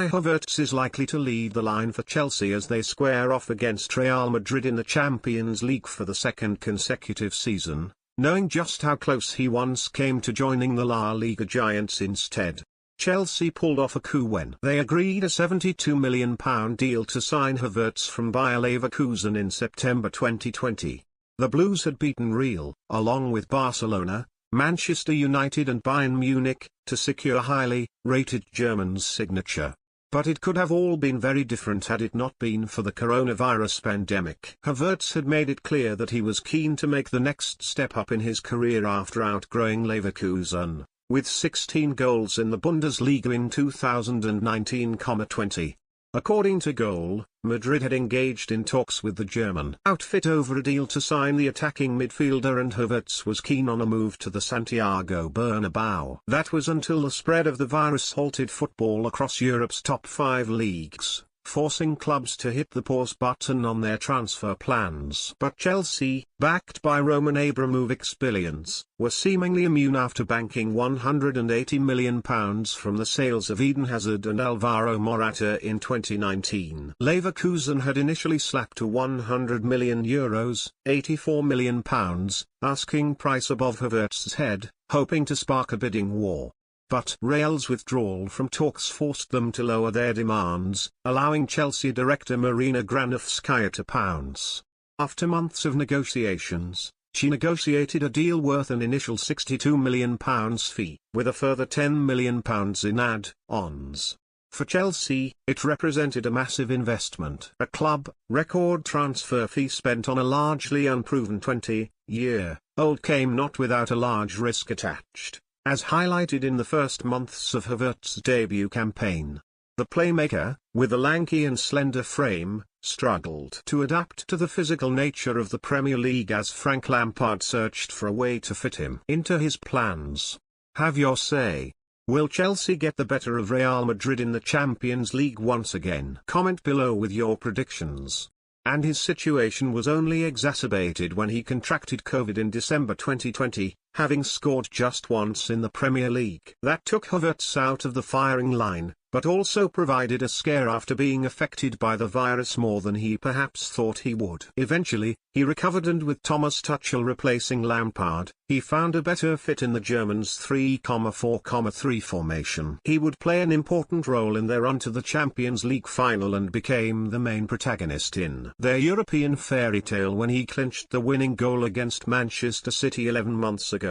Kai Havertz is likely to lead the line for Chelsea as they square off against Real Madrid in the Champions League for the second consecutive season, knowing just how close he once came to joining the La Liga giants instead. Chelsea pulled off a coup when they agreed a £72 million deal to sign Havertz from Bayer Leverkusen in September 2020. The Blues had beaten Real, along with Barcelona, Manchester United and Bayern Munich, to secure highly rated German's signature. But it could have all been very different had it not been for the coronavirus pandemic. Havertz had made it clear that he was keen to make the next step up in his career after outgrowing Leverkusen, with 16 goals in the Bundesliga in 2019-20. According to Goal, Madrid had engaged in talks with the German outfit over a deal to sign the attacking midfielder, and Havertz was keen on a move to the Santiago Bernabéu. That was until the spread of the virus halted football across Europe's top 5 leagues, forcing clubs to hit the pause button on their transfer plans. But Chelsea, backed by Roman Abramovich's billions, were seemingly immune after banking £180 million from the sales of Eden Hazard and Alvaro Morata in 2019. Leverkusen had initially slapped a €100 million, £84 million, asking price above Havertz's head, hoping to spark a bidding war. But Real's withdrawal from talks forced them to lower their demands, allowing Chelsea director Marina Granovskaya to pounce. After months of negotiations, she negotiated a deal worth an initial £62 million fee, with a further £10 million in add-ons. For Chelsea, it represented a massive investment. A club record transfer fee spent on a largely unproven 20-year-old came not without a large risk attached, as highlighted in the first months of Havertz's debut campaign. The playmaker, with a lanky and slender frame, struggled to adapt to the physical nature of the Premier League as Frank Lampard searched for a way to fit him into his plans. Have your say. Will Chelsea get the better of Real Madrid in the Champions League once again? Comment below with your predictions. And his situation was only exacerbated when he contracted COVID in December 2020, having scored just once in the Premier League. That took Havertz out of the firing line, but also provided a scare after being affected by the virus more than he perhaps thought he would. Eventually, he recovered, and with Thomas Tuchel replacing Lampard, he found a better fit in the Germans' 3-4-3 formation. He would play an important role in their run to the Champions League final and became the main protagonist in their European fairy tale when he clinched the winning goal against Manchester City 11 months ago.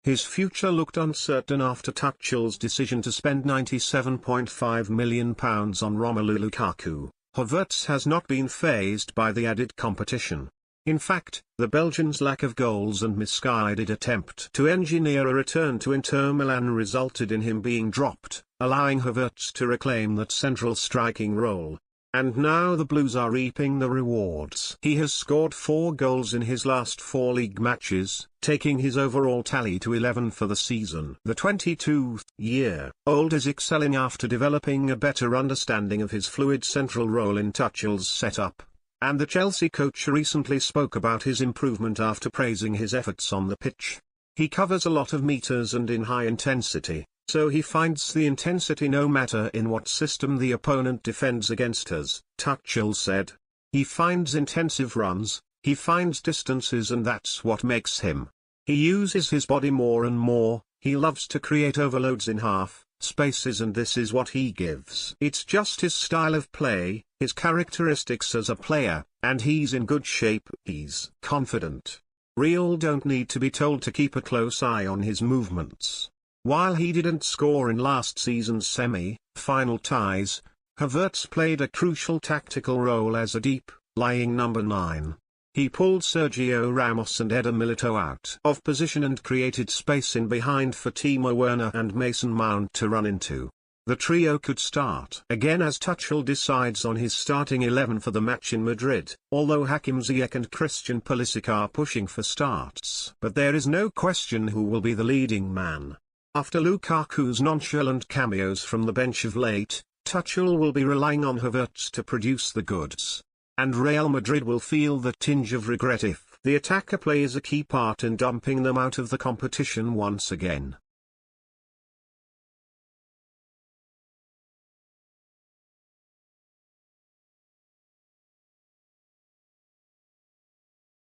His future looked uncertain after Tuchel's decision to spend £97.5 million on Romelu Lukaku. Havertz has not been fazed by the added competition. In fact, the Belgian's lack of goals and misguided attempt to engineer a return to Inter Milan resulted in him being dropped, allowing Havertz to reclaim that central striking role. And now the Blues are reaping the rewards. He has scored 4 goals in his last 4 league matches, taking his overall tally to 11 for the season. The 22-year-old is excelling after developing a better understanding of his fluid central role in Tuchel's setup. And the Chelsea coach recently spoke about his improvement after praising his efforts on the pitch. He covers a lot of meters and in high intensity, so he finds the intensity no matter in what system the opponent defends against us, Tuchel said. He finds intensive runs, he finds distances, and that's what makes him. He uses his body more and more, he loves to create overloads in half spaces, and this is what he gives. It's just his style of play, his characteristics as a player, and he's in good shape. He's confident. Real don't need to be told to keep a close eye on his movements. While he didn't score in last season's semi-final ties, Havertz played a crucial tactical role as a deep-lying number 9. He pulled Sergio Ramos and Eder Militao out of position and created space in behind for Timo Werner and Mason Mount to run into. The trio could start again as Tuchel decides on his starting 11 for the match in Madrid, although Hakim Ziyech and Christian Pulisic are pushing for starts. But there is no question who will be the leading man. After Lukaku's nonchalant cameos from the bench of late, Tuchel will be relying on Havertz to produce the goods. And Real Madrid will feel the tinge of regret if the attacker plays a key part in dumping them out of the competition once again.